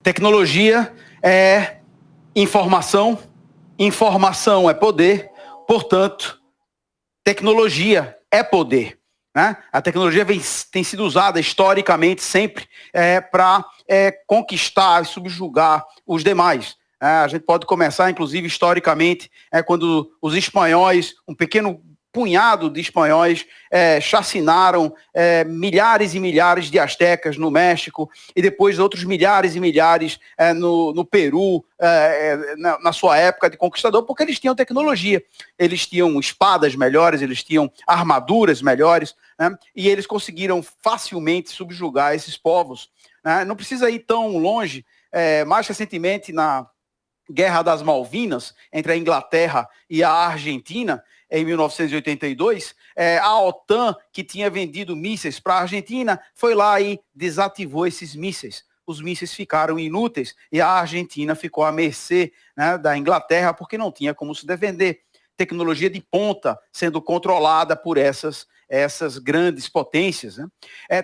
Tecnologia é informação, informação é poder, portanto, tecnologia é poder. Né? A tecnologia tem sido usada historicamente sempre para conquistar e subjugar os demais. A gente pode começar, inclusive, historicamente, quando os espanhóis, um pequeno punhado de espanhóis chacinaram milhares e milhares de astecas no México e depois outros milhares e milhares no Peru, na sua época de conquistador, porque eles tinham tecnologia. Eles tinham espadas melhores, eles tinham armaduras melhores, né? E eles conseguiram facilmente subjugar esses povos. Né? Não precisa ir tão longe. Mais recentemente, na Guerra das Malvinas, entre a Inglaterra e a Argentina, em 1982, a OTAN, que tinha vendido mísseis para a Argentina, foi lá e desativou esses mísseis. Os mísseis ficaram inúteis e a Argentina ficou à mercê, né, da Inglaterra, porque não tinha como se defender. Tecnologia de ponta sendo controlada por essas grandes potências. Né?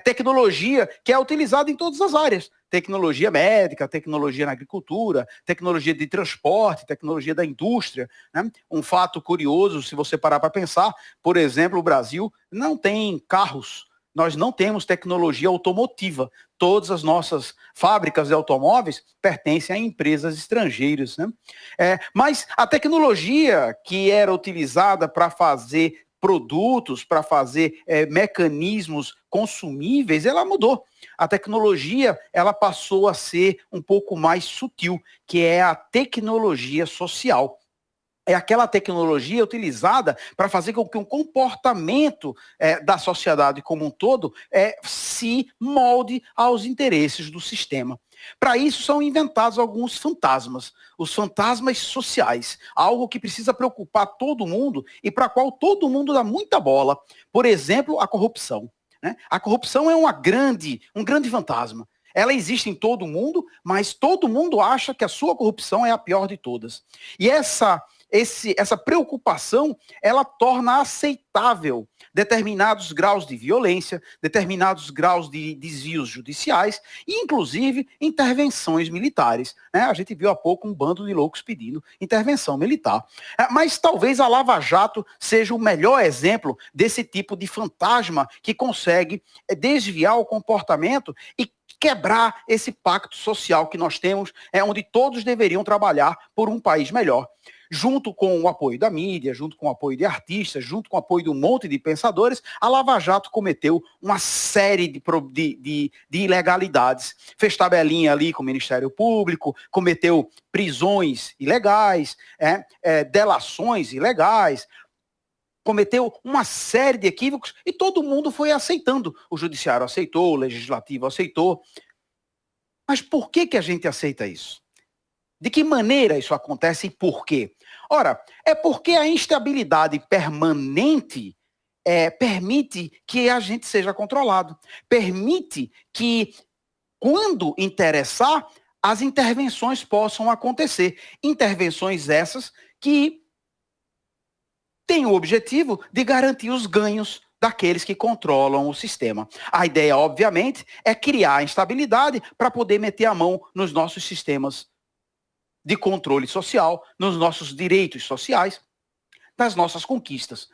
Tecnologia que é utilizada em todas as áreas. Tecnologia médica, tecnologia na agricultura, tecnologia de transporte, tecnologia da indústria. Né? Um fato curioso, se você parar para pensar, por exemplo, o Brasil não tem carros. Nós não temos tecnologia automotiva. Todas as nossas fábricas de automóveis pertencem a empresas estrangeiras. Né? Mas a tecnologia que era utilizada para fazer produtos, para fazer mecanismos consumíveis, ela mudou. A tecnologia, ela passou a ser um pouco mais sutil, que é a tecnologia social. É aquela tecnologia utilizada para fazer com que o comportamento da sociedade como um todo se molde aos interesses do sistema. Para isso são inventados alguns fantasmas, os fantasmas sociais, algo que precisa preocupar todo mundo e para qual todo mundo dá muita bola. Por exemplo, a corrupção. Né? A corrupção é um grande fantasma. Ela existe em todo mundo, mas todo mundo acha que a sua corrupção é a pior de todas. E essa preocupação, ela torna aceitável determinados graus de violência, determinados graus de desvios judiciais e, inclusive, intervenções militares. Né? A gente viu há pouco um bando de loucos pedindo intervenção militar. Mas talvez a Lava Jato seja o melhor exemplo desse tipo de fantasma que consegue desviar o comportamento e quebrar esse pacto social que nós temos, onde todos deveriam trabalhar por um país melhor. Junto com o apoio da mídia, junto com o apoio de artistas, junto com o apoio de um monte de pensadores, a Lava Jato cometeu uma série de ilegalidades. Fez tabelinha ali com o Ministério Público, cometeu prisões ilegais, delações ilegais, cometeu uma série de equívocos e todo mundo foi aceitando. O judiciário aceitou, o legislativo aceitou. Mas por que a gente aceita isso? De que maneira isso acontece e por quê? Ora, é porque a instabilidade permanente permite que a gente seja controlado. Permite que, quando interessar, as intervenções possam acontecer. Intervenções essas que têm o objetivo de garantir os ganhos daqueles que controlam o sistema. A ideia, obviamente, é criar instabilidade para poder meter a mão nos nossos sistemas de controle social, nos nossos direitos sociais, nas nossas conquistas.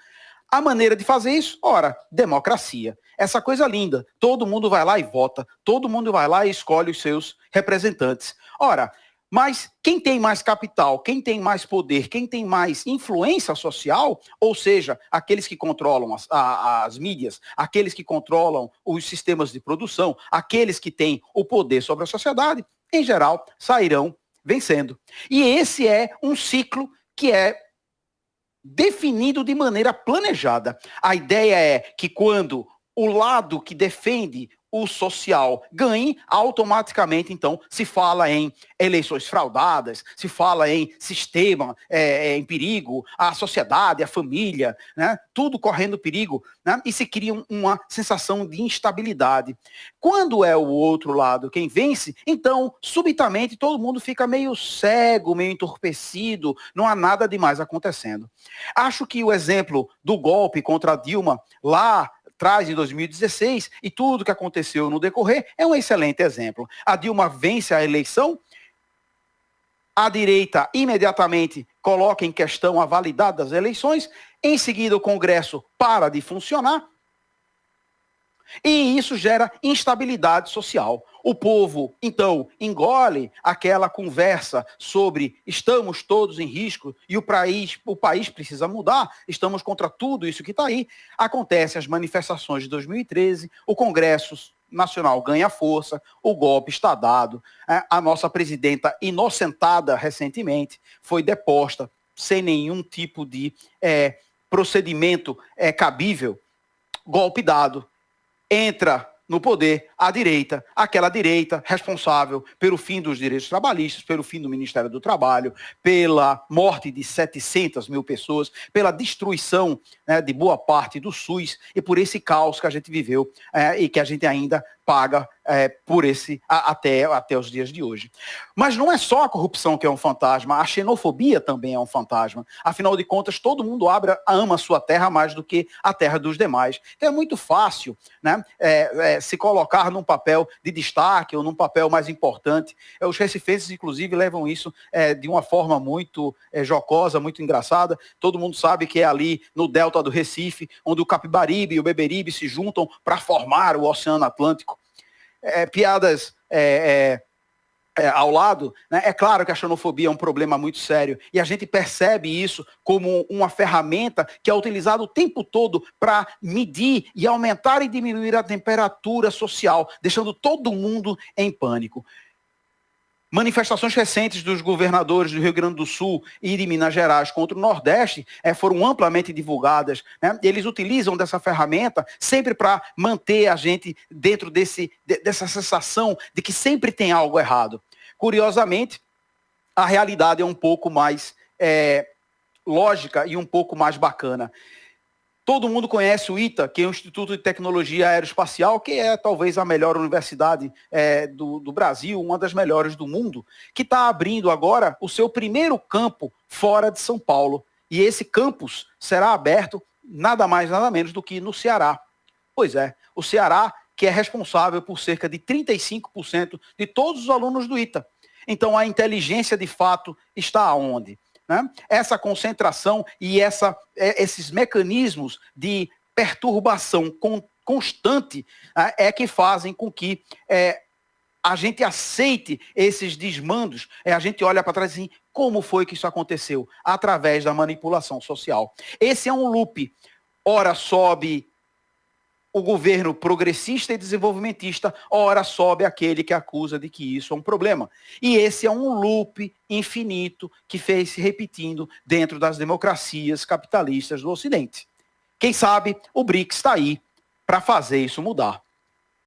A maneira de fazer isso, ora, democracia. Essa coisa linda, todo mundo vai lá e vota, todo mundo vai lá e escolhe os seus representantes. Ora, mas quem tem mais capital, quem tem mais poder, quem tem mais influência social, ou seja, aqueles que controlam as mídias, aqueles que controlam os sistemas de produção, aqueles que têm o poder sobre a sociedade, em geral, sairão vencendo. E esse é um ciclo que é definido de maneira planejada. A ideia é que quando o lado que defende o social ganhe, automaticamente, então, se fala em eleições fraudadas, se fala em sistema em perigo, a sociedade, a família, né? Tudo correndo perigo, né? E se cria uma sensação de instabilidade. Quando é o outro lado quem vence, então, subitamente, todo mundo fica meio cego, meio entorpecido, não há nada demais acontecendo. Acho que o exemplo do golpe contra a Dilma, lá traz em 2016 e tudo que aconteceu no decorrer é um excelente exemplo. A Dilma vence a eleição, a direita imediatamente coloca em questão a validade das eleições, em seguida o Congresso para de funcionar, e isso gera instabilidade social. O povo, então, engole aquela conversa sobre estamos todos em risco e o país precisa mudar, estamos contra tudo isso que está aí. Acontecem as manifestações de 2013, o Congresso Nacional ganha força, o golpe está dado, a nossa presidenta, inocentada recentemente, foi deposta sem nenhum tipo de procedimento cabível, golpe dado. Entra no poder a direita, aquela direita responsável pelo fim dos direitos trabalhistas, pelo fim do Ministério do Trabalho, pela morte de 700 mil pessoas, pela destruição, né, de boa parte do SUS e por esse caos que a gente viveu e que a gente ainda paga por esse até os dias de hoje. Mas não é só a corrupção que é um fantasma, a xenofobia também é um fantasma. Afinal de contas, todo mundo ama a sua terra mais do que a terra dos demais. Então é muito fácil, né, se colocar num papel de destaque ou num papel mais importante. Os recifenses, inclusive, levam isso de uma forma muito jocosa, muito engraçada. Todo mundo sabe que é ali no delta do Recife, onde o Capibaribe e o Beberibe se juntam para formar o Oceano Atlântico. Piadas ao lado, né? É claro que a xenofobia é um problema muito sério e a gente percebe isso como uma ferramenta que é utilizada o tempo todo para medir e aumentar e diminuir a temperatura social, deixando todo mundo em pânico. Manifestações recentes dos governadores do Rio Grande do Sul e de Minas Gerais contra o Nordeste foram amplamente divulgadas, né? Eles utilizam dessa ferramenta sempre para manter a gente dentro dessa sensação de que sempre tem algo errado. Curiosamente, a realidade é um pouco mais lógica e um pouco mais bacana. Todo mundo conhece o ITA, que é o Instituto de Tecnologia Aeroespacial, que é talvez a melhor universidade do Brasil, uma das melhores do mundo, que está abrindo agora o seu primeiro campo fora de São Paulo. E esse campus será aberto nada mais, nada menos do que no Ceará. Pois é, o Ceará, que é responsável por cerca de 35% de todos os alunos do ITA. Então a inteligência de fato está aonde? Né? Essa concentração e esses mecanismos de perturbação constante é que fazem com que a gente aceite esses desmandos. A gente olha para trás e assim, como foi que isso aconteceu? Através da manipulação social. Esse é um loop. Ora sobe o governo progressista e desenvolvimentista, ora sobe aquele que acusa de que isso é um problema. E esse é um loop infinito que fez se repetindo dentro das democracias capitalistas do Ocidente. Quem sabe o BRICS está aí para fazer isso mudar.